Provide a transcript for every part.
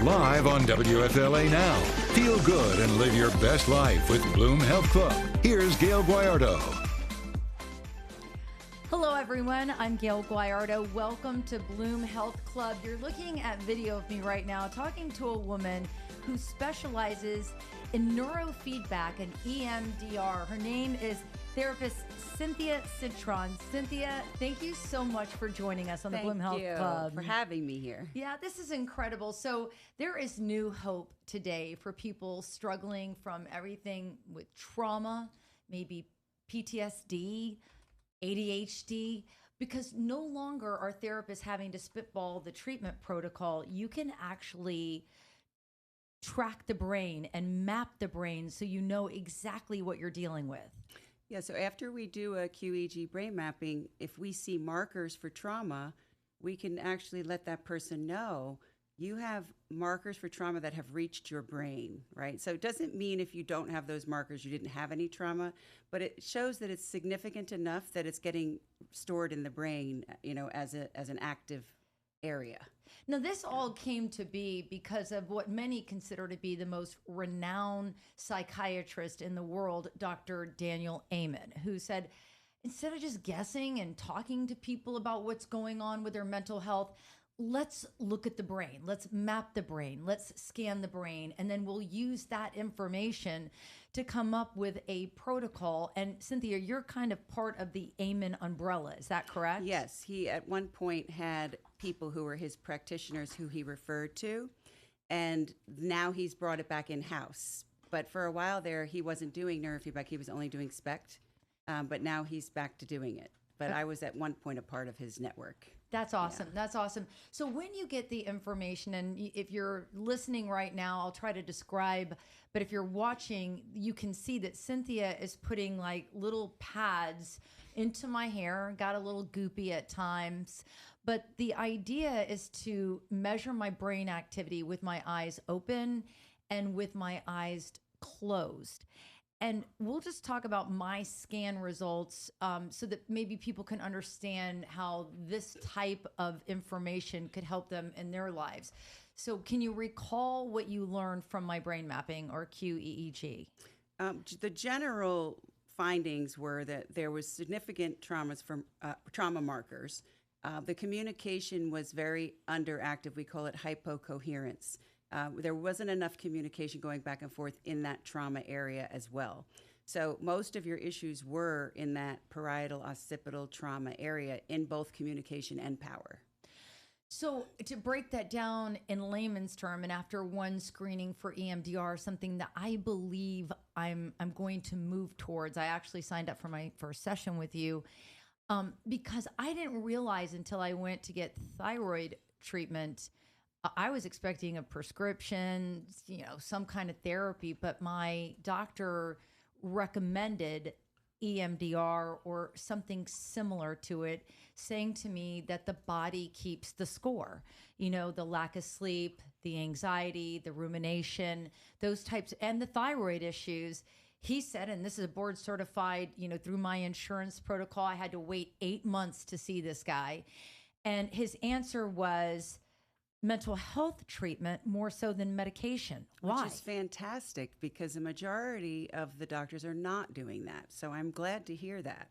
Live on WFLA Now. Feel good and live your best life with Bloom Health Club. Here's Gail Guayardo. Hello, everyone. I'm Gail Guayardo. Welcome to Bloom Health Club. You're looking at video of me right now talking to a woman who specializes in neurofeedback and EMDR. Her name is therapist Cynthia Citron. Cynthia, thank you so much for joining us on the Bloom Health Club. Thank you for having me here. Yeah, this is incredible. So there is new hope today for people struggling from everything with trauma, maybe PTSD, ADHD, because no longer are therapists having to spitball the treatment protocol. You can actually track the brain and map the brain so you know exactly what you're dealing with. Yeah, so after we do a QEEG brain mapping, if we see markers for trauma, we can actually let that person know you have markers for trauma that have reached your brain, right? So it doesn't mean if you don't have those markers, you didn't have any trauma, but it shows that it's significant enough that it's getting stored in the brain, you know, as an active area. Now, this all came to be because of what many consider to be the most renowned psychiatrist in the world, Dr. Daniel Amen, who said, instead of just guessing and talking to people about what's going on with their mental health, let's look at the brain. Let's map the brain. Let's scan the brain. And then we'll use that information to come up with a protocol. And Cynthia, you're kind of part of the Amen umbrella. Is that correct? Yes. He at one point had people who were his practitioners who he referred to. And now he's brought it back in-house. But for a while there, he wasn't doing neurofeedback. He was only doing SPECT. But now he's back to doing it. But I was at one point a part of his network. That's awesome. Yeah. That's awesome. So when you get the information, and if you're listening right now, I'll try to describe, but if you're watching, you can see that Cynthia is putting like little pads into my hair, got a little goopy at times. But the idea is to measure my brain activity with my eyes open and with my eyes closed. And we'll just talk about my scan results so that maybe people can understand how this type of information could help them in their lives. So can you recall what you learned from my brain mapping or QEEG? The general findings were that there was significant traumas from trauma markers. The communication was very underactive. We call it hypocoherence. There wasn't enough communication going back and forth in that trauma area as well. So most of your issues were in that parietal occipital trauma area in both communication and power. So to break that down in layman's term, and after one screening for EMDR, something that I believe I'm going to move towards. I actually signed up for my first session with you because I didn't realize until I went to get thyroid treatment. I was expecting a prescription, you know, some kind of therapy, but my doctor recommended EMDR or something similar to it, saying to me that the body keeps the score. You know, the lack of sleep, the anxiety, the rumination, those types, and the thyroid issues. He said, and this is a board certified, you know, through my insurance protocol, I had to wait 8 months to see this guy. And his answer was mental health treatment more so than medication. Why? Which is fantastic because the majority of the doctors are not doing that. So I'm glad to hear that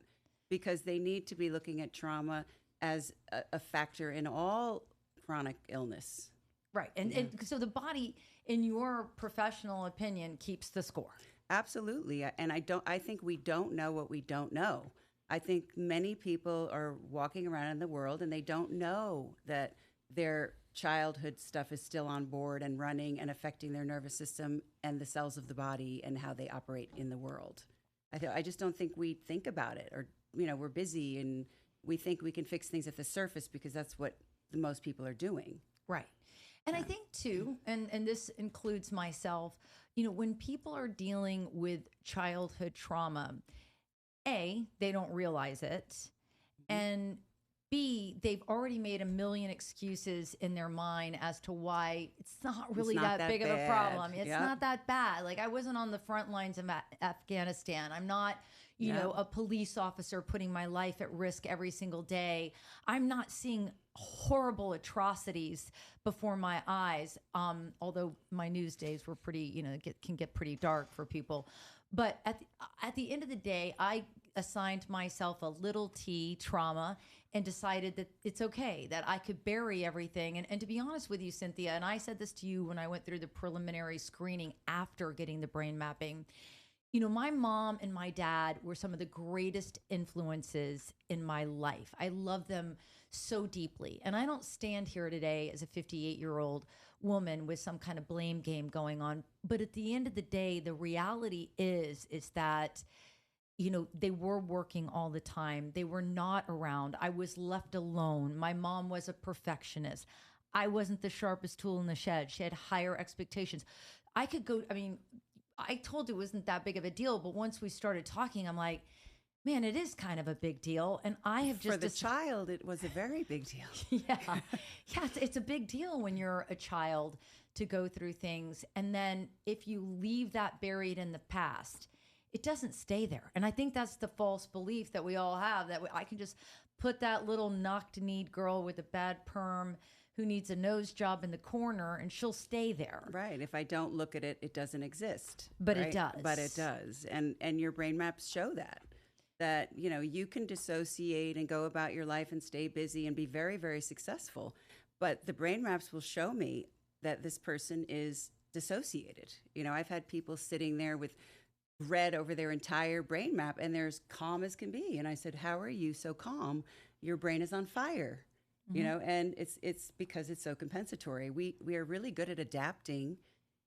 because they need to be looking at trauma as a factor in all chronic illness. Right. And so the body, in your professional opinion, keeps the score. Absolutely. And I think we don't know what we don't know. I think many people are walking around in the world and they don't know that their childhood stuff is still on board and running and affecting their nervous system and the cells of the body and how they operate in the world. I just don't think we think about it, or, you know, we're busy and we think we can fix things at the surface because that's what the most people are doing. Right. And I think too, and this includes myself, you know, when people are dealing with childhood trauma, A, they don't realize it, and B, they've already made a million excuses in their mind as to why it's not really that big of a problem. It's not that bad. Like, I wasn't on the front lines of Afghanistan. I'm not, you know, a police officer putting my life at risk every single day. I'm not seeing horrible atrocities before my eyes. Although my news days were pretty, can get pretty dark for people. But at the end of the day, I assigned myself a little T trauma and decided that it's okay, that I could bury everything. And to be honest with you, Cynthia, and I said this to you when I went through the preliminary screening after getting the brain mapping, my mom and my dad were some of the greatest influences in my life. I love them so deeply. And I don't stand here today as a 58-year-old woman with some kind of blame game going on. But at the end of the day, the reality is that, they were working all the time. They were not around. I was left alone. My mom was a perfectionist. I wasn't the sharpest tool in the shed. She had higher expectations. I told you it wasn't that big of a deal, but once we started talking, I'm like, man, it is kind of a big deal. And I have just... For the child, it was a very big deal. Yeah. It's a big deal when you're a child to go through things. And then if you leave that buried in the past, it doesn't stay there. And I think that's the false belief that we all have, that I can just put that little knock-kneed girl with a bad perm who needs a nose job in the corner and she'll stay there. Right. If I don't look at it, it doesn't exist. But right? it does. But it does. And your brain maps show that, you can dissociate and go about your life and stay busy and be very, very successful. But the brain maps will show me that this person is dissociated. I've had people sitting there with red over their entire brain map and they're as calm as can be. And I said, how are you so calm? Your brain is on fire. And it's because it's so compensatory. We are really good at adapting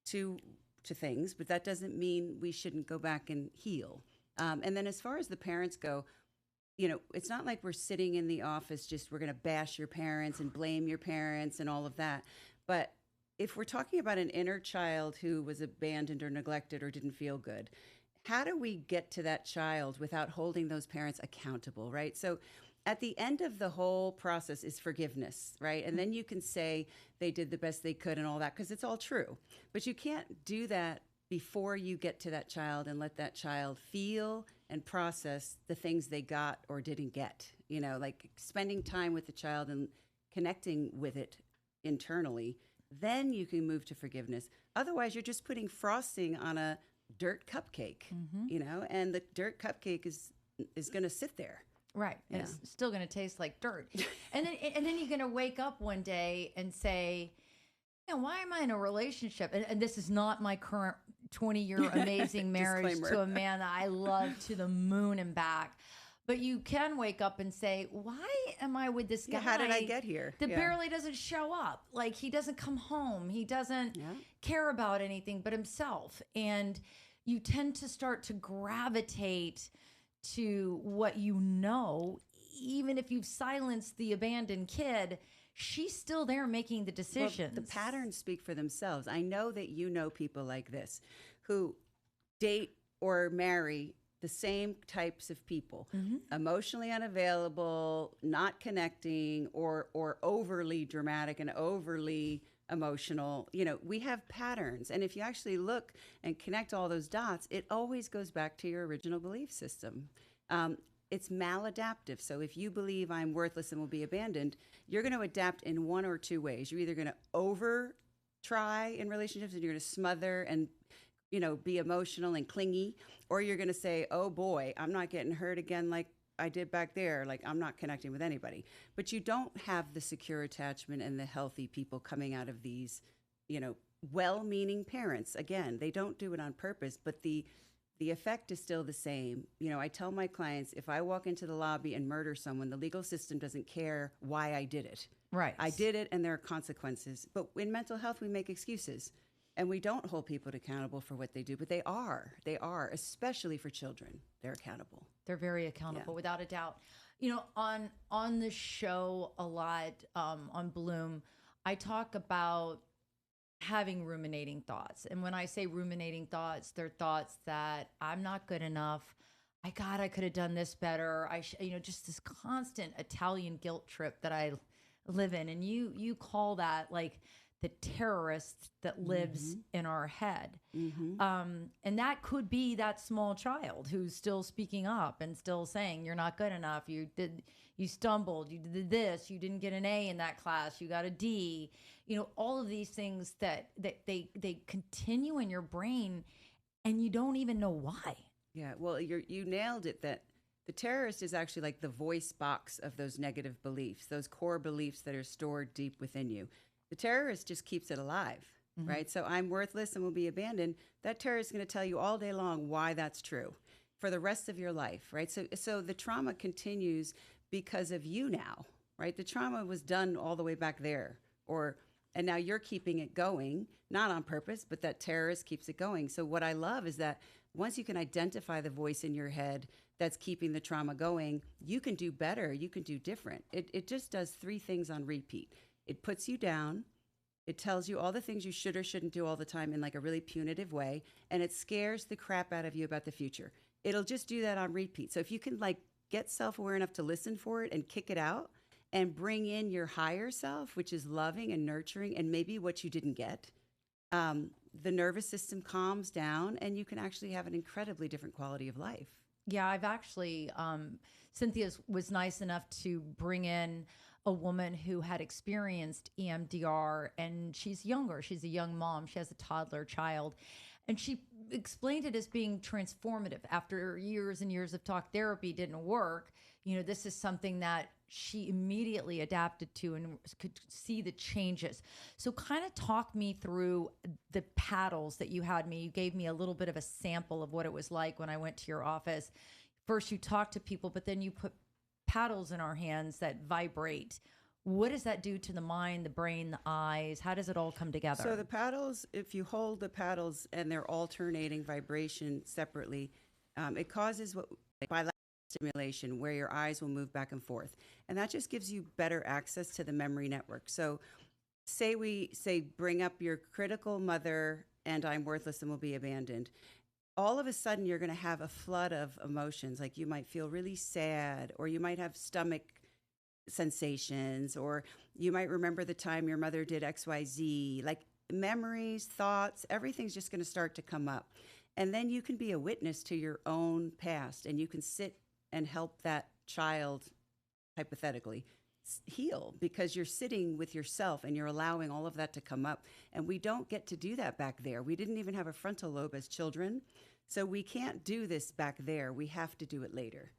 to things, but that doesn't mean we shouldn't go back and heal. And then as far as the parents go, it's not like we're sitting in the office we're going to bash your parents and blame your parents and all of that. But if we're talking about an inner child who was abandoned or neglected or didn't feel good, how do we get to that child without holding those parents accountable, right? So at the end of the whole process is forgiveness, right? And then you can say they did the best they could and all that, because it's all true. But you can't do that before you get to that child and let that child feel and process the things they got or didn't get. Like spending time with the child and connecting with it internally, then you can move to forgiveness. Otherwise, you're just putting frosting on a dirt cupcake, and the dirt cupcake is going to sit there. Right. Yeah. It's still going to taste like dirt. And then you're going to wake up one day and say, why am I in a relationship? And this is not my current 20-year amazing marriage to a man that I love to the moon and back. But you can wake up and say, why am I with this guy? How did I get here? That barely doesn't show up. Like, he doesn't come home. He doesn't care about anything but himself. And you tend to start to gravitate to what even if you've silenced the abandoned kid, she's still there making the decisions. Well, the patterns speak for themselves. I know that people like this who date or marry the same types of people, emotionally unavailable, not connecting, or overly dramatic and overly emotional. We have patterns. And if you actually look and connect all those dots, it always goes back to your original belief system. It's maladaptive. So if you believe I'm worthless and will be abandoned, you're going to adapt in one or two ways. You're either going to over try in relationships and you're going to smother and be emotional and clingy, or you're going to say, oh boy, I'm not getting hurt again like I did back there. Like, I'm not connecting with anybody. But you don't have the secure attachment and the healthy people coming out of these, well-meaning parents. Again, they don't do it on purpose, but the effect is still the same. I tell my clients, if I walk into the lobby and murder someone, the legal system doesn't care why I did it. Right. I did it and there are consequences. But in mental health, we make excuses. And we don't hold people accountable for what they do, but they are, especially for children. They're accountable. They're very accountable, without a doubt. On the show a lot, on Bloom, I talk about having ruminating thoughts. And when I say ruminating thoughts, they're thoughts that I'm not good enough. I could have done this better. Just this constant Italian guilt trip that I live in. And you call that like the terrorist that lives in our head. And that could be that small child who's still speaking up and still saying, you're not good enough. You stumbled, you did this, you didn't get an A in that class, you got a D. You know, all of these things that they continue in your brain and you don't even know why. Yeah, well, you nailed it, that the terrorist is actually like the voice box of those negative beliefs, those core beliefs that are stored deep within you. The terrorist just keeps it alive, right? So I'm worthless and will be abandoned. That terrorist is going to tell you all day long why that's true for the rest of your life, right? So the trauma continues because of you now, right? The trauma was done all the way back there, and now you're keeping it going, not on purpose, but that terrorist keeps it going. So what I love is that once you can identify the voice in your head that's keeping the trauma going, you can do better, you can do different. It just does 3 things on repeat. It puts you down, it tells you all the things you should or shouldn't do all the time in like a really punitive way, and it scares the crap out of you about the future. It'll just do that on repeat. So if you can like get self-aware enough to listen for it and kick it out and bring in your higher self, which is loving and nurturing and maybe what you didn't get, the nervous system calms down and you can actually have an incredibly different quality of life. Yeah, I've actually, Cynthia was nice enough to bring in a woman who had experienced EMDR, and she's younger. She's a young mom. She has a toddler child. And she explained it as being transformative. After years and years of talk therapy didn't work, you know, this is something that she immediately adapted to and could see the changes. So kind of talk me through the paddles that you had me. You gave me a little bit of a sample of what it was like when I went to your office. First, you talked to people, but then you put paddles in our hands that vibrate. What does that do to the mind, the brain, the eyes? How does it all come together? So the paddles, if you hold the paddles and they're alternating vibration separately, it causes what bilateral stimulation, where your eyes will move back and forth. And that just gives you better access to the memory network. So say we say, bring up your critical mother and I'm worthless and will be abandoned. All of a sudden, you're going to have a flood of emotions. Like you might feel really sad, or you might have stomach sensations, or you might remember the time your mother did XYZ. Like memories, thoughts, everything's just going to start to come up. And then you can be a witness to your own past, and you can sit and help that child, hypothetically, heal, because you're sitting with yourself and you're allowing all of that to come up. And we don't get to do that back there. We didn't even have a frontal lobe as children. So we can't do this back there. We have to do it later.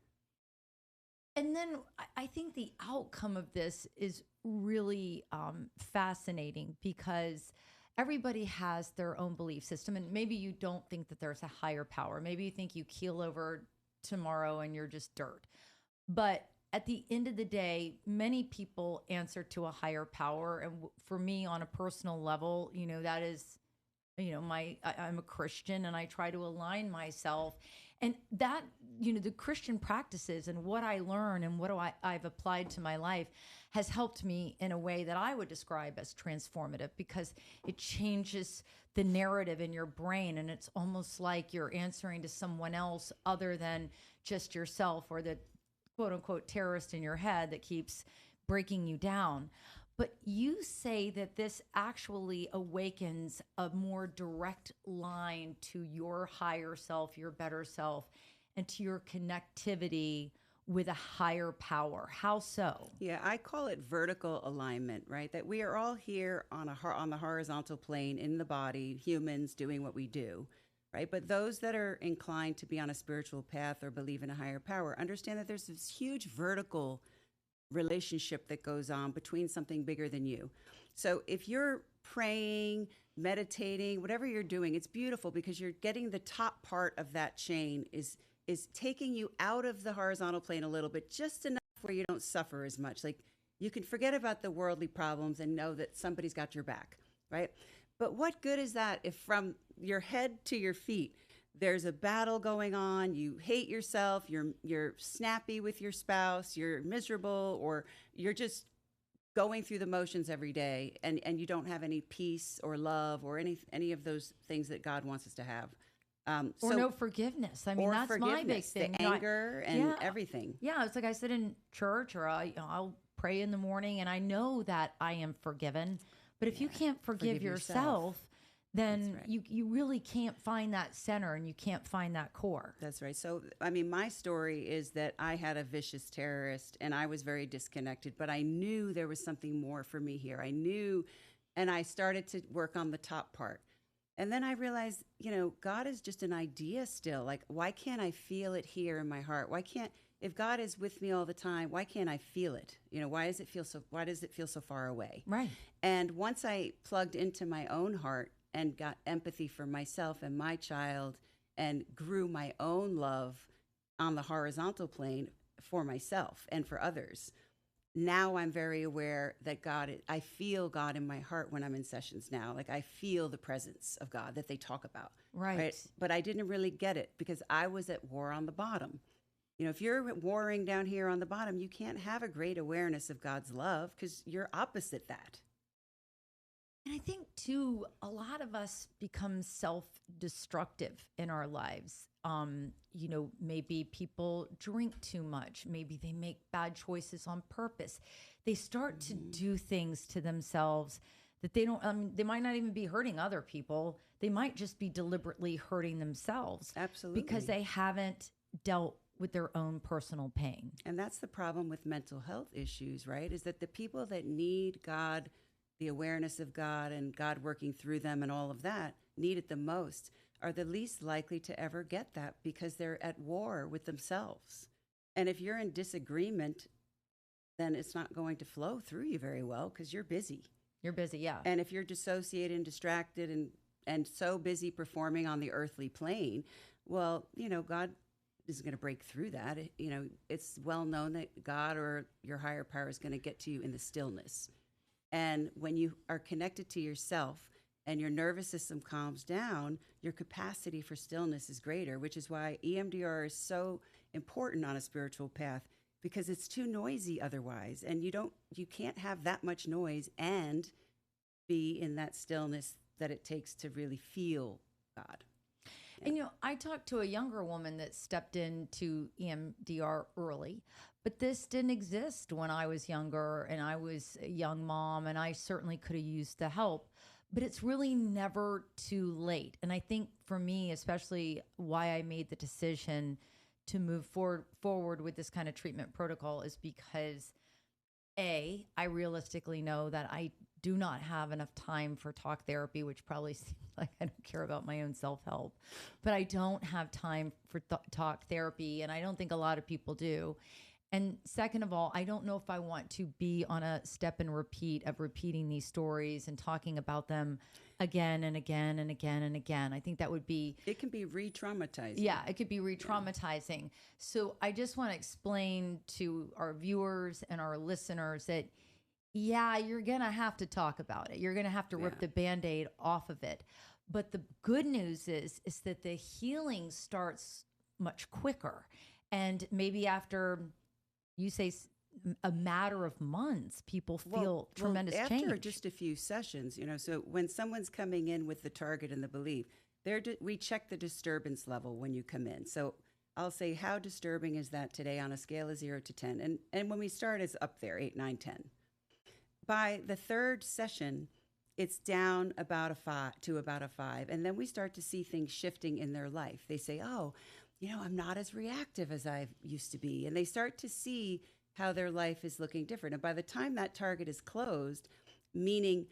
And then I think the outcome of this is really fascinating, because everybody has their own belief system. And maybe you don't think that there's a higher power. Maybe you think you keel over tomorrow and you're just dirt. But at the end of the day, many people answer to a higher power. And for me, on a personal level, you know, that is, you know, I'm a Christian and I try to align myself. And that, you know, the Christian practices and what I learn and what I've applied to my life has helped me in a way that I would describe as transformative, because it changes the narrative in your brain. And it's almost like you're answering to someone else other than just yourself, or the quote unquote terrorist in your head that keeps breaking you down. But you say that this actually awakens a more direct line to your higher self, your better self, and to your connectivity with a higher power. How so? Yeah, I call it vertical alignment, right? That we are all here on the horizontal plane in the body, humans doing what we do, right? But those that are inclined to be on a spiritual path or believe in a higher power understand that there's this huge vertical relationship that goes on between something bigger than you. So if you're praying, meditating, whatever you're doing, it's beautiful, because you're getting the top part of that chain is taking you out of the horizontal plane a little bit, just enough where you don't suffer as much. Like you can forget about the worldly problems and know that somebody's got your back, right? But what good is that if from your head to your feet, there's a battle going on, you hate yourself, you're snappy with your spouse, you're miserable, or you're just going through the motions every day, and you don't have any peace or love or any of those things that God wants us to have. Or no forgiveness. I mean, that's my big thing. The anger and everything. Yeah, it's like I sit in church, or I'll pray in the morning, and I know that I am forgiven. But if you can't forgive yourself, then right. you really can't find that center and you can't find that core. That's right. So, I mean, my story is that I had a vicious terrorist and I was very disconnected, but I knew there was something more for me here. I knew, and I started to work on the top part. And then I realized, you know, God is just an idea still. Like, why can't I feel it here in my heart? Why can't, if God is with me all the time, why can't I feel it? You know, why does it feel so far away? Right. And once I plugged into my own heart and got empathy for myself and my child and grew my own love on the horizontal plane for myself and for others, now I'm very aware that I feel God in my heart when I'm in sessions now. Like I feel the presence of God that they talk about. Right. But I didn't really get it because I was at war on the bottom. You know, if you're warring down here on the bottom, you can't have a great awareness of God's love because you're opposite that. And I think, too, a lot of us become self-destructive in our lives. You know, maybe people drink too much. Maybe they make bad choices on purpose. They start to do things to themselves that they don't, they might not even be hurting other people. They might just be deliberately hurting themselves. Absolutely. Because they haven't dealt with their own personal pain. And that's the problem with mental health issues, right? Is that the people that need God, the awareness of God and God working through them and all of that, need it the most, are the least likely to ever get that because they're at war with themselves. And if you're in disagreement, then it's not going to flow through you very well because you're busy. You're busy, yeah. And if you're dissociated and distracted and so busy performing on the earthly plane, well, you know, God is going to break through that. You know, it's well known that God or your higher power is going to get to you in the stillness. And when you are connected to yourself and your nervous system calms down, your capacity for stillness is greater, which is why EMDR is so important on a spiritual path because it's too noisy otherwise. And you can't have that much noise and be in that stillness that it takes to really feel God. And, you know, I talked to a younger woman that stepped into EMDR early, but this didn't exist when I was younger and I was a young mom and I certainly could have used the help, but it's really never too late. And I think for me, especially why I made the decision to move forward with this kind of treatment protocol is because I realistically know that I do not have enough time for talk therapy, which probably seems like I don't care about my own self-help, but I don't have time for talk therapy. And I don't think a lot of people do. And second of all, I don't know if I want to be on a step and repeat of repeating these stories and talking about them again and again and again and again. I think that would be... It can be re-traumatizing. Yeah, it could be re-traumatizing. So I just want to explain to our viewers and our listeners that, yeah, you're going to have to talk about it. You're going to have to rip the Band-Aid off of it. But the good news is that the healing starts much quicker. And maybe after... you say a matter of months, people feel tremendous change. After just a few sessions, you know, so when someone's coming in with the target and the belief, we check the disturbance level when you come in. So I'll say, how disturbing is that today on a scale of 0 to 10? And when we start, it's up there, 8, 9, 10. By the third session, it's down about a 5. And then we start to see things shifting in their life. They say, oh, you know, I'm not as reactive as I used to be. And they start to see how their life is looking different. And by the time that target is closed, meaning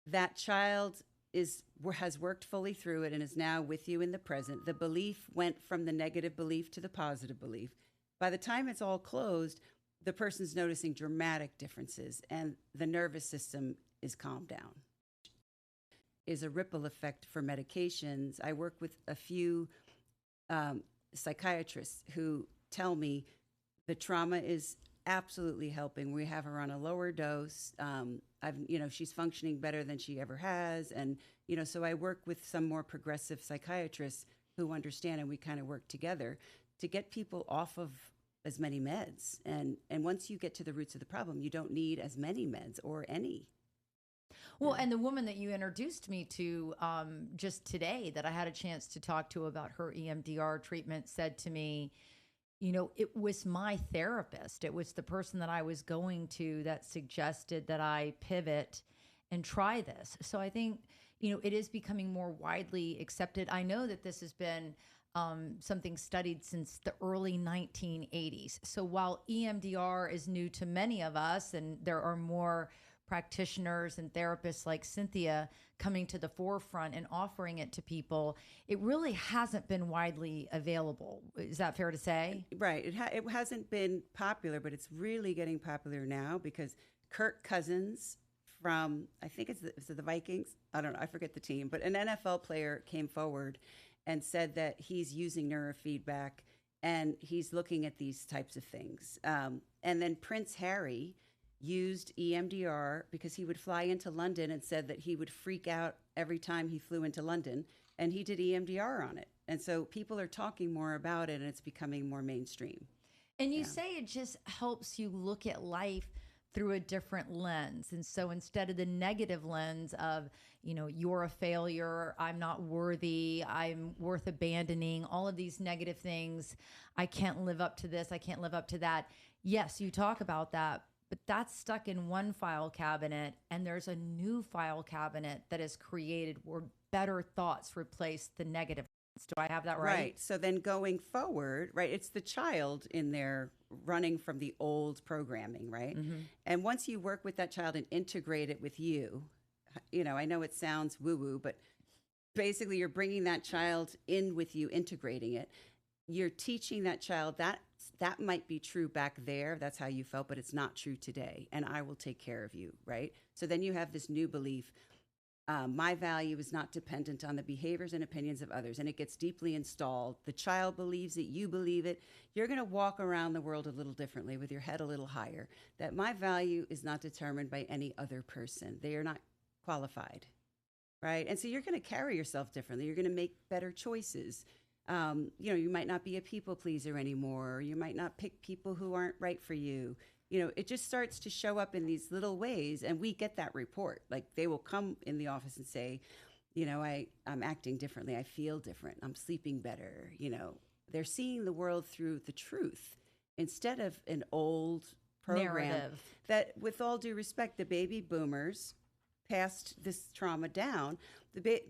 that child has worked fully through it and is now with you in the present, the belief went from the negative belief to the positive belief. By the time it's all closed, the person's noticing dramatic differences and the nervous system is calmed down. Is a ripple effect for medications. I work with a few psychiatrists who tell me the trauma is absolutely helping. We have her on a lower dose. She's functioning better than she ever has. And, you know, so I work with some more progressive psychiatrists who understand, and we kind of work together to get people off of as many meds. And once you get to the roots of the problem, you don't need as many meds or any. Well, and the woman that you introduced me to just today that I had a chance to talk to about her EMDR treatment said to me, you know, it was my therapist. It was the person that I was going to that suggested that I pivot and try this. So I think, it is becoming more widely accepted. I know that this has been something studied since the early 1980s. So while EMDR is new to many of us, and there are more practitioners and therapists like Cynthia coming to the forefront and offering it to people, it really hasn't been widely available. Is that fair to say? Right. It hasn't been popular, but it's really getting popular now because Kirk Cousins from, I think is it the Vikings? I don't know. I forget the team, but an NFL player came forward and said that he's using neurofeedback and he's looking at these types of things. And then Prince Harry used EMDR because he would fly into London and said that he would freak out every time he flew into London, and he did EMDR on it. And so people are talking more about it, and it's becoming more mainstream. And you say it just helps you look at life through a different lens. And so instead of the negative lens of, you're a failure, I'm not worthy, I'm worth abandoning, all of these negative things, I can't live up to this, I can't live up to that. Yes, you talk about that, but that's stuck in one file cabinet, and there's a new file cabinet that is created where better thoughts replace the negative. Do I have that right? Right. So then going forward, right, it's the child in there running from the old programming, right? Mm-hmm. And once you work with that child and integrate it with you, I know it sounds woo-woo, but basically you're bringing that child in with you, integrating it. You're teaching that child that might be true back there. That's how you felt, but it's not true today. And I will take care of you, right? So then you have this new belief. My value is not dependent on the behaviors and opinions of others. And it gets deeply installed. The child believes it. You believe it. You're going to walk around the world a little differently with your head a little higher. That my value is not determined by any other person. They are not qualified, right? And so you're going to carry yourself differently. You're going to make better choices. You might not be a people pleaser anymore. You might not pick people who aren't right for you. It just starts to show up in these little ways, and we get that report. Like they will come in the office and say, I'm acting differently. I feel different. I'm sleeping better. They're seeing the world through the truth instead of an old program narrative. That, with all due respect, the baby boomers passed this trauma down.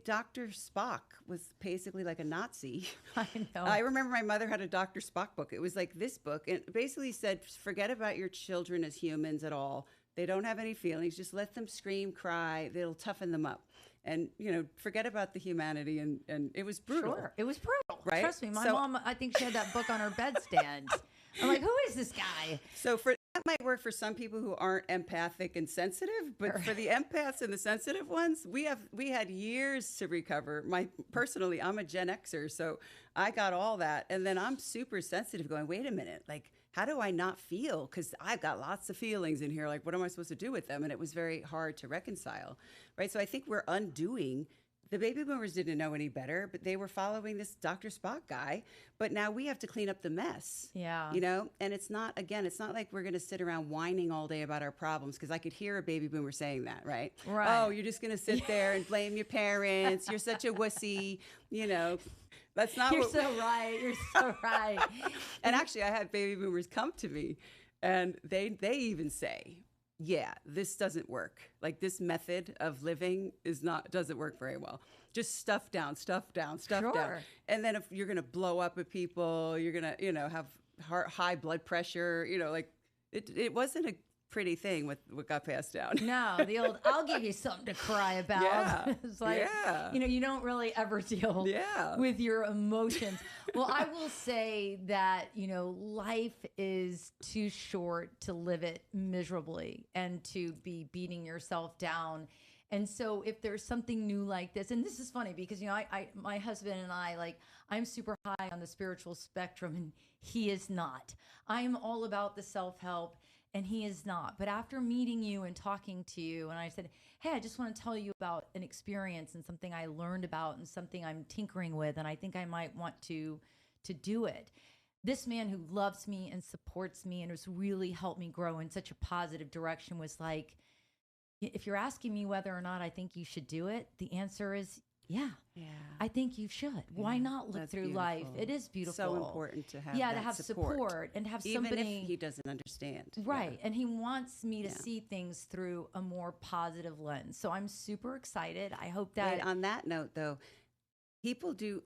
Dr. Spock was basically like a Nazi. I know. I remember my mother had a Dr. Spock book. It was like this book. And it basically said, forget about your children as humans at all. They don't have any feelings. Just let them scream, cry. It'll toughen them up. And, forget about the humanity. And it was brutal. Sure. It was brutal. Right? Trust me. My mom, I think she had that book on her bedstand. I'm like, who is this guy? So that might work for some people who aren't empathic and sensitive, but for the empaths and the sensitive ones, we had years to recover. Personally, I'm a Gen Xer, so I got all that. And then I'm super sensitive going, wait a minute, like, how do I not feel? Because I've got lots of feelings in here. Like, what am I supposed to do with them? And it was very hard to reconcile, right? So I think we're undoing. The baby boomers didn't know any better, but they were following this Dr. Spock guy. But now we have to clean up the mess. Yeah. And it's not like we're going to sit around whining all day about our problems, because I could hear a baby boomer saying that, right? Right. Oh, you're just going to sit there and blame your parents. You're such a wussy, That's not You're so right. You're so right. And actually, I had baby boomers come to me, and they even say, yeah, this doesn't work. Like, this method of living doesn't work very well. Just stuff down. Sure. And then if you're going to blow up at people, you're going to, have high blood pressure, it wasn't a pretty thing with what got passed down. No, the old, I'll give you something to cry about. Yeah. It's like, you don't really ever deal with your emotions. Well, I will say that, life is too short to live it miserably and to be beating yourself down. And so if there's something new like this, and this is funny because, my husband and I, I'm super high on the spiritual spectrum and he is not. I'm all about the self-help and he is not. But after meeting you and talking to you, and I said, hey, I just want to tell you about an experience and something I learned about and something I'm tinkering with, and I think I might want to do it. This man who loves me and supports me and has really helped me grow in such a positive direction was like, if you're asking me whether or not I think you should do it, the answer is Yeah. Yeah. I think you should. Why not look That's through life? beautiful. It is beautiful. So important to have to that have support and have even somebody. if he doesn't understand. Right. Yeah. And he wants me to see things through a more positive lens. So I'm super excited. I hope that. Wait, on that note, though,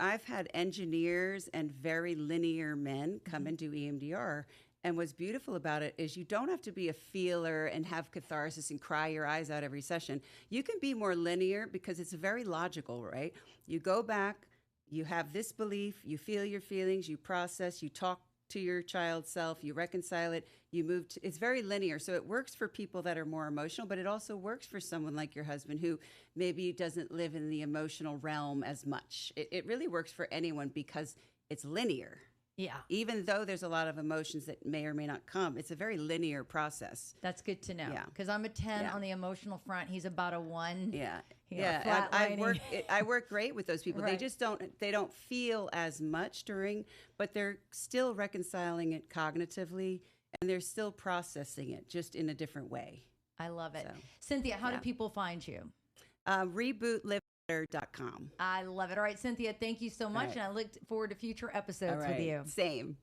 I've had engineers and very linear men come and do EMDR. And what's beautiful about it is you don't have to be a feeler and have catharsis and cry your eyes out every session. You can be more linear because it's very logical, right? You go back, you have this belief, you feel your feelings, you process, you talk to your child self, you reconcile it, you move to, it's very linear. So it works for people that are more emotional, but it also works for someone like your husband who maybe doesn't live in the emotional realm as much. It really works for anyone because it's linear. Yeah. Even though there's a lot of emotions that may or may not come, it's a very linear process. That's good to know. Yeah. Because I'm a 10 on the emotional front. He's about a 1. Yeah. Yeah. I work great with those people. Right. They just don't feel as much but they're still reconciling it cognitively and they're still processing it just in a different way. I love it. So, Cynthia, how do people find you? Rebootlivebetter.com. I love it. All right, Cynthia, thank you so much. Right. And I look forward to future episodes All right. with you. Same.